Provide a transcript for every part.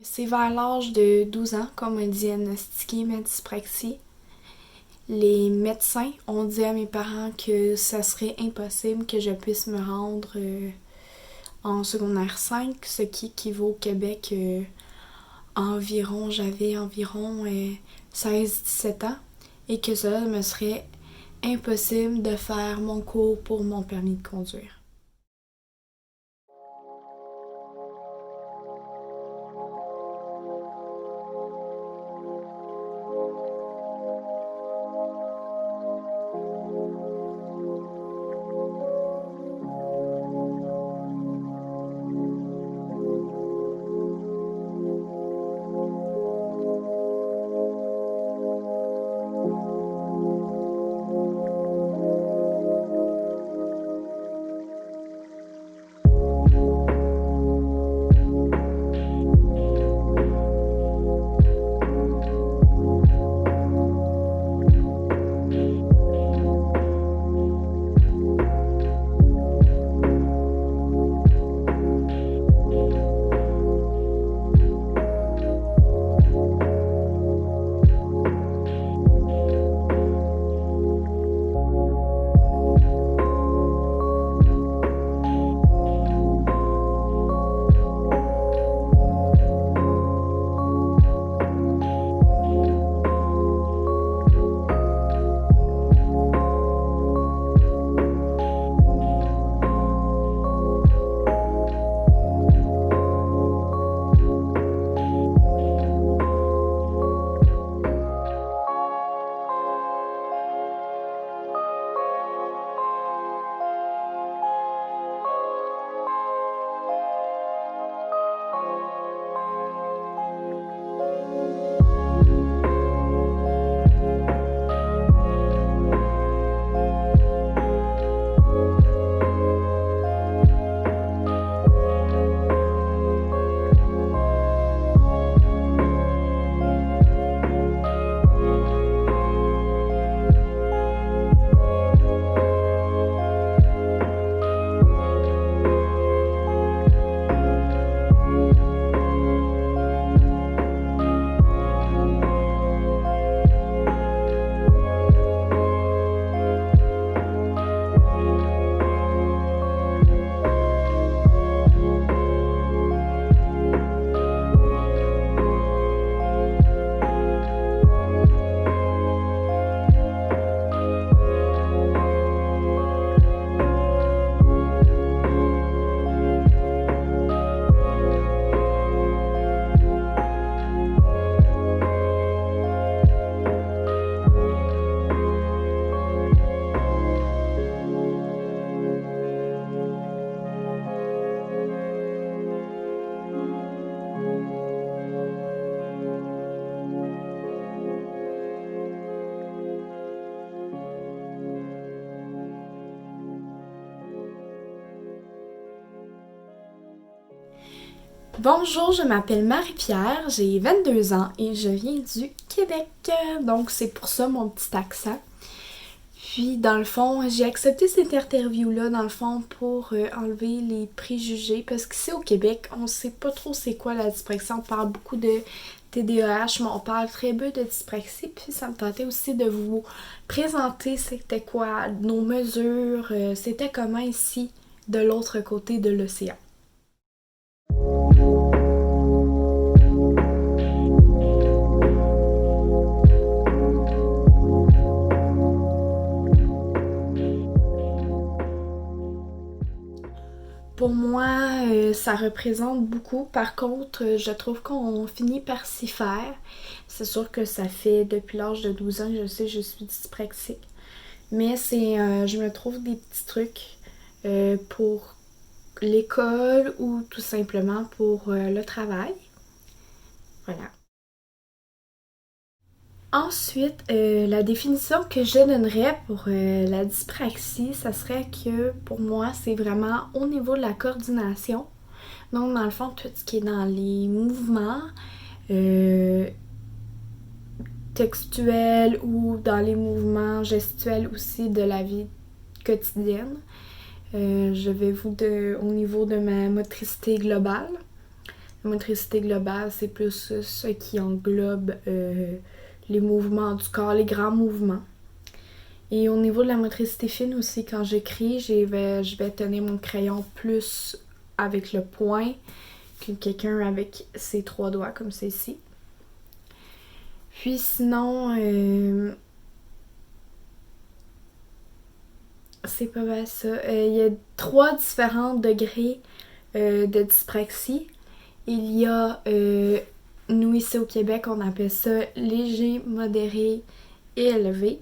C'est vers l'âge de 12 ans qu'on m'a diagnostiqué ma dyspraxie. Les médecins ont dit à mes parents que ça serait impossible que je puisse me rendre en secondaire 5, ce qui équivaut au Québec j'avais environ 16-17 ans, et que cela me serait impossible de faire mon cours pour mon permis de conduire. Bonjour, je m'appelle Marie-Pierre, j'ai 22 ans et je viens du Québec. Donc c'est pour ça mon petit accent. Puis dans le fond, j'ai accepté cette interview-là dans le fond pour enlever les préjugés parce qu'ici au Québec, on sait pas trop c'est quoi la dyspraxie. On parle beaucoup de TDAH, mais on parle très peu de dyspraxie. Puis ça me tentait aussi de vous présenter c'était quoi nos mesures, c'était comment ici de l'autre côté de l'océan. Pour moi, ça représente beaucoup. Par contre, je trouve qu'on finit par s'y faire. C'est sûr que ça fait depuis l'âge de 12 ans que je sais que je suis dyspraxique. Mais je me trouve des petits trucs pour l'école ou tout simplement pour le travail. Voilà. Ensuite, la définition que je donnerais pour la dyspraxie, ça serait que pour moi, c'est vraiment au niveau de la coordination. Donc, dans le fond, tout ce qui est dans les mouvements euh, textuels ou dans les mouvements gestuels aussi de la vie quotidienne. Au niveau de ma motricité globale. La motricité globale, c'est plus ce qui englobe les mouvements du corps, les grands mouvements. Et au niveau de la motricité fine aussi, quand j'écris, je vais tenir mon crayon plus avec le poing que quelqu'un avec ses 3 doigts, comme c'est ici. Puis sinon, c'est pas mal ça. Il y a 3 différents degrés de dyspraxie. Il y a, nous ici au Québec, on appelle ça léger, modéré et élevé.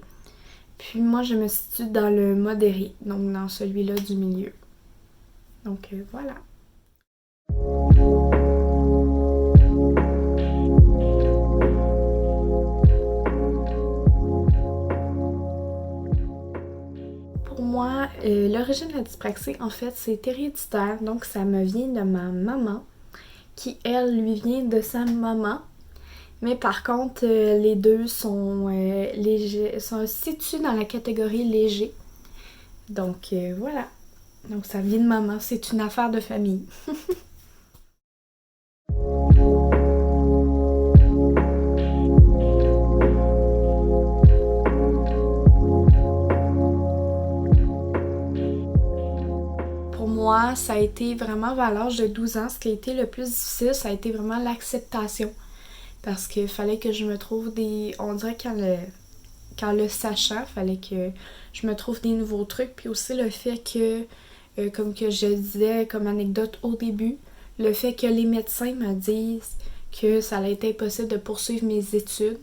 Puis moi, je me situe dans le modéré, donc dans celui-là du milieu. Donc voilà. Pour moi, l'origine de la dyspraxie, en fait, c'est héréditaire. Donc ça me vient de ma maman, qui, elle, lui vient de sa maman. Mais par contre, les deux sont légers, sont situés dans la catégorie léger. Donc voilà. Donc ça vient de maman, c'est une affaire de famille. Pour moi, ça a été vraiment vers l'âge de 12 ans, ce qui a été le plus difficile, ça a été vraiment l'acceptation. Parce qu'il fallait que je me trouve des... On dirait qu'en le sachant, fallait que je me trouve des nouveaux trucs. Puis aussi le fait que, comme que je disais comme anecdote au début, le fait que les médecins me disent que ça allait être impossible de poursuivre mes études.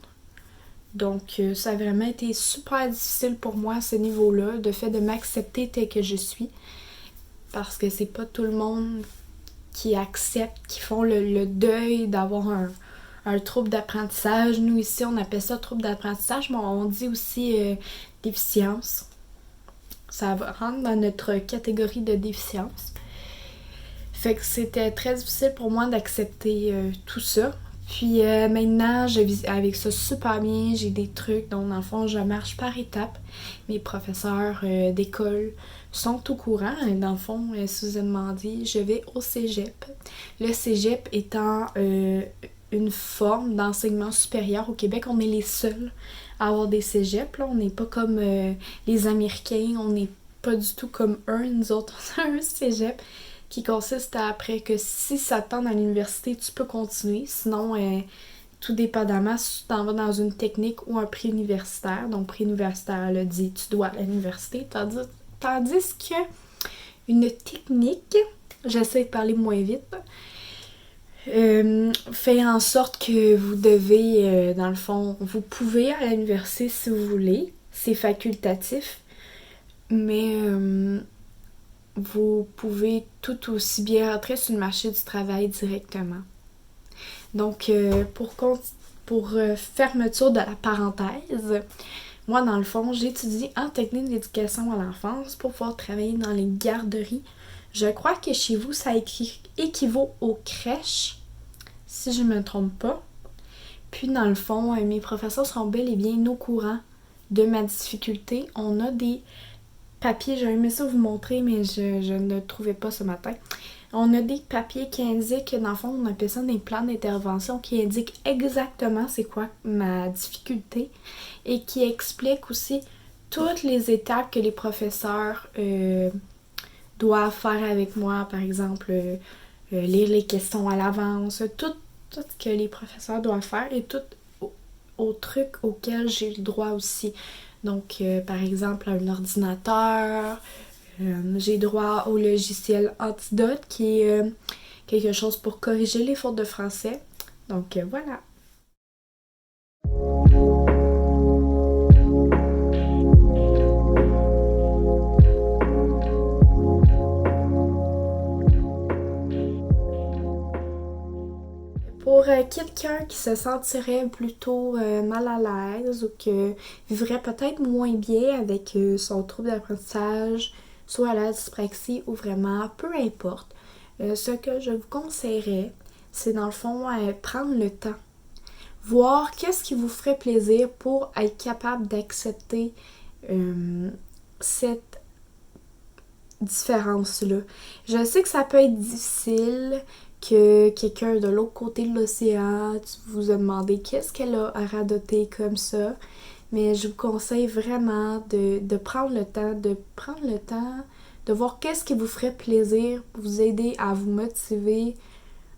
Donc ça a vraiment été super difficile pour moi à ce niveau-là, le fait de m'accepter tel que je suis. Parce que c'est pas tout le monde qui accepte, qui font le deuil d'avoir un trouble d'apprentissage. Nous, ici, on appelle ça trouble d'apprentissage, mais on dit aussi déficience. Ça rentre dans notre catégorie de déficience. Fait que c'était très difficile pour moi d'accepter tout ça. Puis maintenant, je vis avec ça super bien. J'ai des trucs dont, dans le fond, je marche par étapes. Mes professeurs d'école sont au courant. Dans le fond, si vous avez demandé, je vais au cégep. Le cégep étant une forme d'enseignement supérieur au Québec. On est les seuls à avoir des cégeps. Là. On n'est pas comme les Américains. On n'est pas du tout comme eux. Nous autres, on a un cégep qui consiste à, après que si ça te tente à l'université, tu peux continuer. Sinon, tout dépendamment si tu t'en vas dans une technique ou un pré-universitaire. Donc, pré-universitaire, elle a dit tu dois à l'université. Tandis que une technique, j'essaie de parler moins vite, fait en sorte que vous devez, dans le fond, vous pouvez à l'université si vous voulez. C'est facultatif. Mais vous pouvez tout aussi bien entrer sur le marché du travail directement. Donc, pour fermeture de la parenthèse, moi, dans le fond, j'étudie en technique d'éducation à l'enfance pour pouvoir travailler dans les garderies. Je crois que chez vous, ça équivaut aux crèches, si je ne me trompe pas. Puis, dans le fond, mes professeurs sont bel et bien au courant de ma difficulté. On a des papiers, j'aurais aimé ça vous montrer, mais je ne le trouvais pas ce matin. On a des papiers qui indiquent, dans le fond, on appelle ça des plans d'intervention, qui indiquent exactement c'est quoi ma difficulté et qui expliquent aussi toutes les étapes que les professeurs doivent faire avec moi. Par exemple, lire les questions à l'avance, tout ce que les professeurs doivent faire et tout aux trucs auxquels j'ai le droit aussi. Donc, par exemple, un ordinateur, j'ai droit au logiciel Antidote qui est quelque chose pour corriger les fautes de français. Donc, voilà. Pour quelqu'un qui se sentirait plutôt mal à l'aise ou qui vivrait peut-être moins bien avec son trouble d'apprentissage, soit la dyspraxie ou vraiment, peu importe, ce que je vous conseillerais, c'est dans le fond prendre le temps. Voir qu'est-ce qui vous ferait plaisir pour être capable d'accepter cette différence-là. Je sais que ça peut être difficile, que quelqu'un de l'autre côté de l'océan vous a demandé qu'est-ce qu'elle a à radoter comme ça. Mais je vous conseille vraiment de prendre le temps, de voir qu'est-ce qui vous ferait plaisir pour vous aider à vous motiver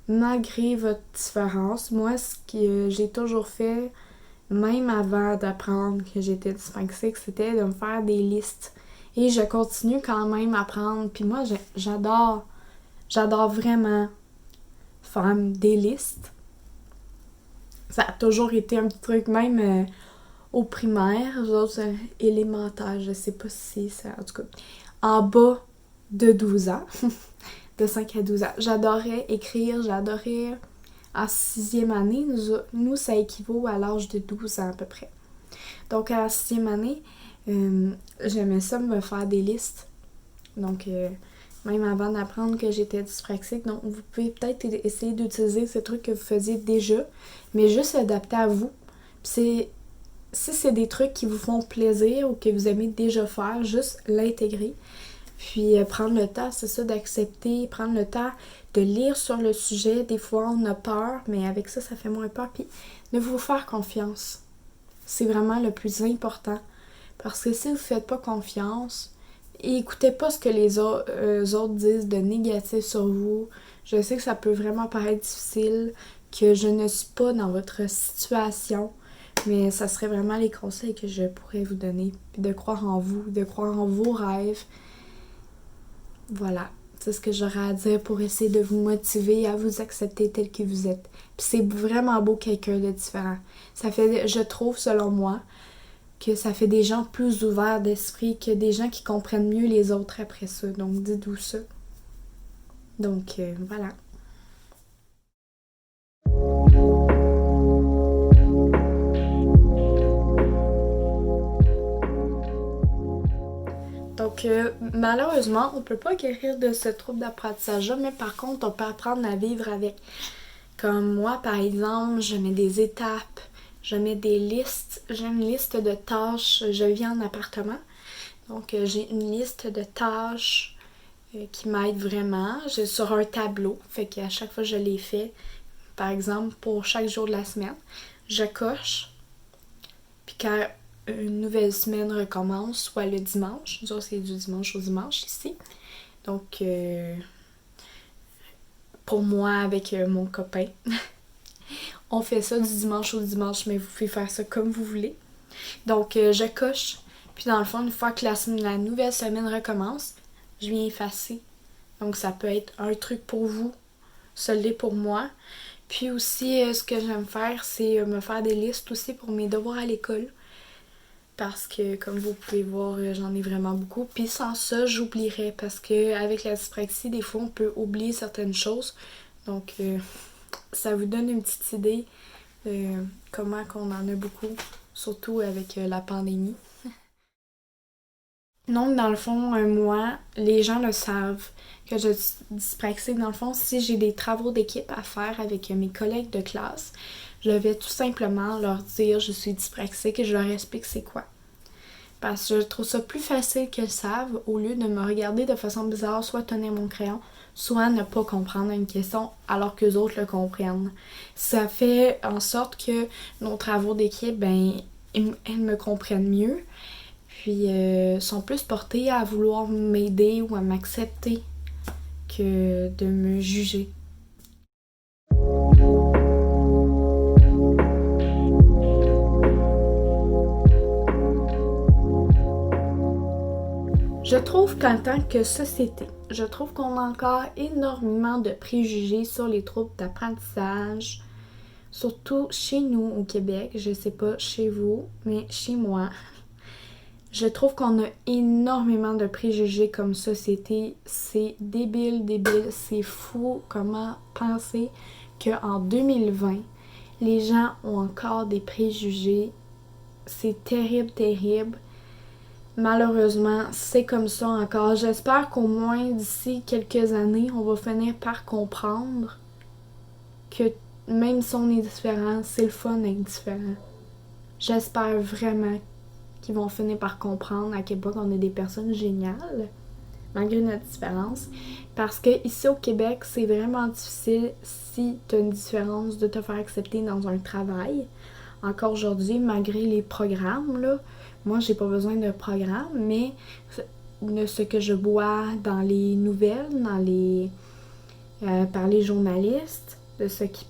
malgré votre différence. Moi, ce que j'ai toujours fait, même avant d'apprendre que j'étais dyslexique, c'était de me faire des listes. Et je continue quand même à apprendre. Puis moi, j'adore vraiment faire des listes. Ça a toujours été un petit truc, même au primaire, aux autres élémentaires, je sais pas si ça... En tout cas, en bas de 12 ans, de 5 à 12 ans, j'adorais écrire, j'adorais... En 6e année, nous, ça équivaut à l'âge de 12 ans à peu près. Donc, à la 6e année, j'aimais ça me faire des listes. Donc, même avant d'apprendre que j'étais dyspraxique, donc vous pouvez peut-être essayer d'utiliser ce truc que vous faisiez déjà, mais juste adapter à vous. Puis si c'est des trucs qui vous font plaisir ou que vous aimez déjà faire, juste l'intégrer. Puis prendre le temps, c'est ça, d'accepter, prendre le temps de lire sur le sujet. Des fois, on a peur, mais avec ça, ça fait moins peur. Puis de vous faire confiance. C'est vraiment le plus important. Parce que si vous ne faites pas confiance, écoutez pas ce que les autres disent de négatif sur vous. Je sais que ça peut vraiment paraître difficile, que je ne suis pas dans votre situation, mais ça serait vraiment les conseils que je pourrais vous donner. Puis de croire en vous, de croire en vos rêves. Voilà, c'est ce que j'aurais à dire pour essayer de vous motiver à vous accepter tel que vous êtes. Puis c'est vraiment beau quelqu'un de différent. Ça fait, je trouve, selon moi, que ça fait des gens plus ouverts d'esprit, que des gens qui comprennent mieux les autres après ça. Donc dites-vous ça. Donc voilà. Donc, malheureusement, on peut pas guérir de ce trouble d'apprentissage-là, mais par contre, on peut apprendre à vivre avec. Comme moi, par exemple, je mets des étapes, je mets des listes, j'ai une liste de tâches, je vis en appartement, donc j'ai une liste de tâches qui m'aident vraiment. J'ai sur un tableau, fait qu'à chaque fois que je les fais, par exemple, pour chaque jour de la semaine, je coche, puis quand une nouvelle semaine recommence, soit le dimanche. Nous autres, c'est du dimanche au dimanche ici. Donc, pour moi, avec mon copain, on fait ça du dimanche au dimanche, mais vous pouvez faire ça comme vous voulez. Donc, je coche. Puis, dans le fond, une fois que la nouvelle semaine recommence, je viens effacer. Donc, ça peut être un truc pour vous, ça l'est pour moi. Puis aussi, ce que j'aime faire, c'est me faire des listes aussi pour mes devoirs à l'école. Parce que, comme vous pouvez voir, j'en ai vraiment beaucoup. Puis sans ça, j'oublierais. Parce qu'avec la dyspraxie, des fois, on peut oublier certaines choses. Donc, ça vous donne une petite idée de comment qu'on en a beaucoup. Surtout avec la pandémie. Donc, dans le fond, moi, les gens le savent que je suis dyspraxique. Dans le fond, si j'ai des travaux d'équipe à faire avec mes collègues de classe, je vais tout simplement leur dire je suis dyspraxique et je leur explique c'est quoi. Parce que je trouve ça plus facile qu'ils le savent au lieu de me regarder de façon bizarre, soit tenir mon crayon, soit ne pas comprendre une question alors que les autres le comprennent. Ça fait en sorte que nos travaux d'équipe, elles me comprennent mieux. Puis sont plus portés à vouloir m'aider ou à m'accepter que de me juger. Je trouve qu'en tant que société, je trouve qu'on a encore énormément de préjugés sur les troubles d'apprentissage, surtout chez nous au Québec, je sais pas chez vous, mais chez moi. Je trouve qu'on a énormément de préjugés comme société. C'est débile, c'est fou comment penser qu'en 2020, les gens ont encore des préjugés. C'est terrible. Malheureusement, c'est comme ça encore. J'espère qu'au moins d'ici quelques années, on va finir par comprendre que même si on est différent, c'est le fun d'être différent. J'espère vraiment qu'ils vont finir par comprendre à quel point on est des personnes géniales. malgré notre différence. Parce que ici au Québec, c'est vraiment difficile si tu as une différence de te faire accepter dans un travail. Encore aujourd'hui, malgré les programmes, là, moi j'ai pas besoin de programme, mais de ce que je vois dans les nouvelles, par les journalistes, de ce qui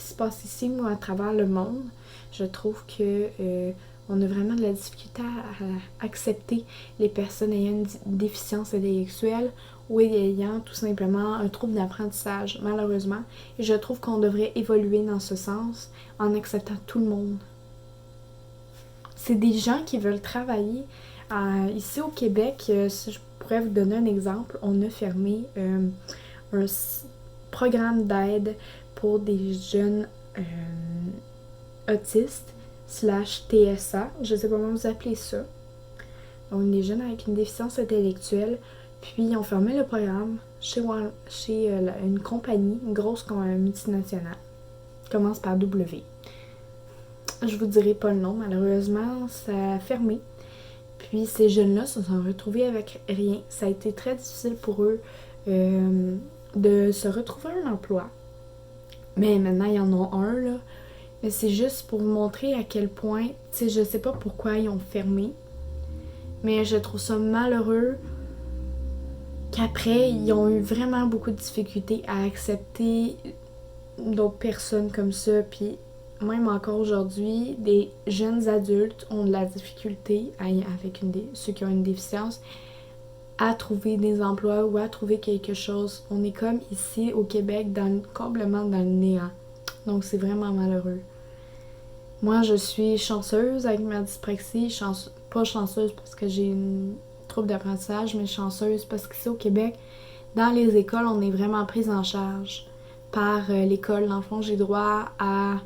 se passe ici ou à travers le monde, je trouve que on a vraiment de la difficulté à accepter les personnes ayant une déficience intellectuelle ou ayant tout simplement un trouble d'apprentissage, malheureusement. Et je trouve qu'on devrait évoluer dans ce sens en acceptant tout le monde. C'est des gens qui veulent travailler. Ici au Québec, si je pourrais vous donner un exemple, on a fermé un programme d'aide pour des jeunes autistes / TSA, je sais pas comment vous appelez ça. Donc des jeunes avec une déficience intellectuelle. Puis on fermé le programme chez une compagnie, une grosse multinationale. Commence par W. Je vous dirai pas le nom, malheureusement, ça a fermé. Puis ces jeunes-là se sont retrouvés avec rien. Ça a été très difficile pour eux de se retrouver un emploi. Mais maintenant, ils en ont un, là. Mais c'est juste pour vous montrer à quel point, tu sais, je sais pas pourquoi ils ont fermé, mais je trouve ça malheureux qu'après, ils ont eu vraiment beaucoup de difficultés à accepter d'autres personnes comme ça. Puis même encore aujourd'hui, des jeunes adultes ont de la difficulté avec ceux qui ont une déficience à trouver des emplois ou à trouver quelque chose. On est comme ici au Québec, complètement dans le néant. Donc c'est vraiment malheureux. Moi, je suis chanceuse avec ma dyspraxie. Pas chanceuse parce que j'ai une trouble d'apprentissage, mais chanceuse parce qu'ici au Québec, dans les écoles, on est vraiment prise en charge par l'école. Dans le fond, j'ai droit à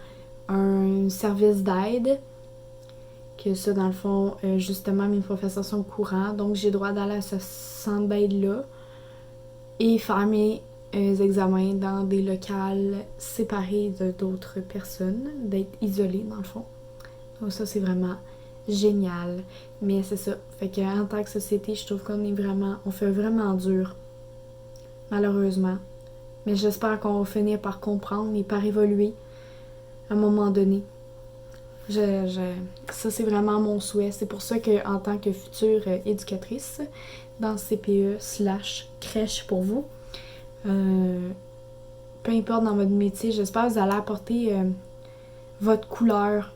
un service d'aide. Que ça, dans le fond, justement, mes professeurs sont au courant. Donc, j'ai droit d'aller à ce centre d'aide-là et faire mes examens dans des locales séparés d'autres personnes, d'être isolée, dans le fond. Donc, ça, c'est vraiment génial. Mais c'est ça. Fait qu'en tant que société, je trouve on fait vraiment dur. Malheureusement. Mais j'espère qu'on va finir par comprendre et par évoluer à un moment donné. Ça, c'est vraiment mon souhait. C'est pour ça qu'en tant que future éducatrice dans CPE / crèche pour vous, peu importe dans votre métier, j'espère que vous allez apporter votre couleur.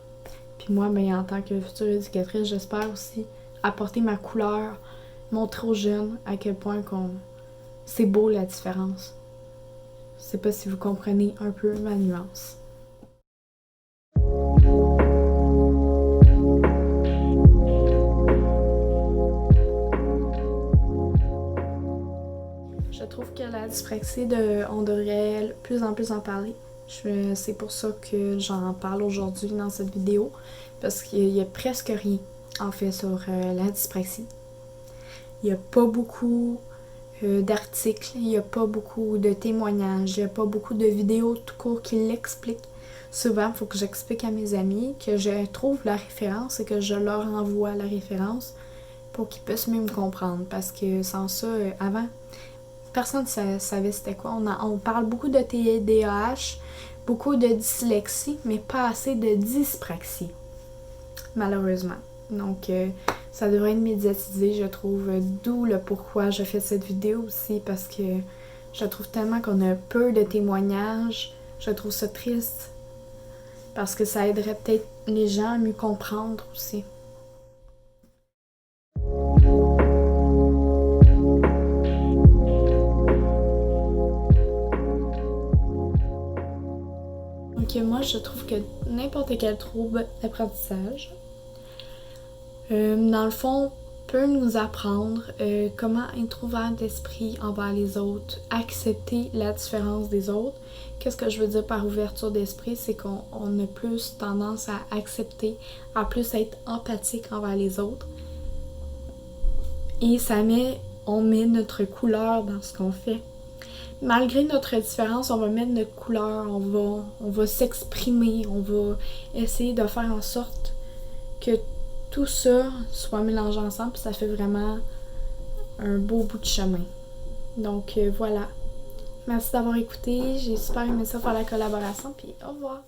Puis moi, en tant que future éducatrice, j'espère aussi apporter ma couleur, montrer aux jeunes à quel point c'est beau la différence. Je sais pas si vous comprenez un peu ma nuance. Je trouve que la dyspraxie, on devrait plus en plus en parler. C'est pour ça que j'en parle aujourd'hui dans cette vidéo, parce qu'il y a presque rien, en fait, sur la dyspraxie. Il n'y a pas beaucoup d'articles, il n'y a pas beaucoup de témoignages, il n'y a pas beaucoup de vidéos tout court qui l'expliquent. Souvent, il faut que j'explique à mes amis, que je trouve la référence et que je leur envoie la référence pour qu'ils puissent mieux me comprendre, parce que sans ça, avant, personne ne savait c'était quoi. On parle beaucoup de TDAH, beaucoup de dyslexie, mais pas assez de dyspraxie, malheureusement. Donc, ça devrait être médiatisé, je trouve, d'où le pourquoi je fais cette vidéo aussi, parce que je trouve tellement qu'on a peu de témoignages. Je trouve ça triste, parce que ça aiderait peut-être les gens à mieux comprendre aussi. Donc moi, je trouve que n'importe quel trouble d'apprentissage, dans le fond, peut nous apprendre comment être ouvert d'esprit envers les autres, accepter la différence des autres. Qu'est-ce que je veux dire par ouverture d'esprit? C'est qu'on a plus tendance à accepter, à plus être empathique envers les autres. Et on met notre couleur dans ce qu'on fait. Malgré notre différence, on va mettre notre couleur, on va s'exprimer, on va essayer de faire en sorte que tout ça soit mélangé ensemble, puis ça fait vraiment un beau bout de chemin. Donc voilà. Merci d'avoir écouté. J'ai super aimé ça faire la collaboration. Puis au revoir.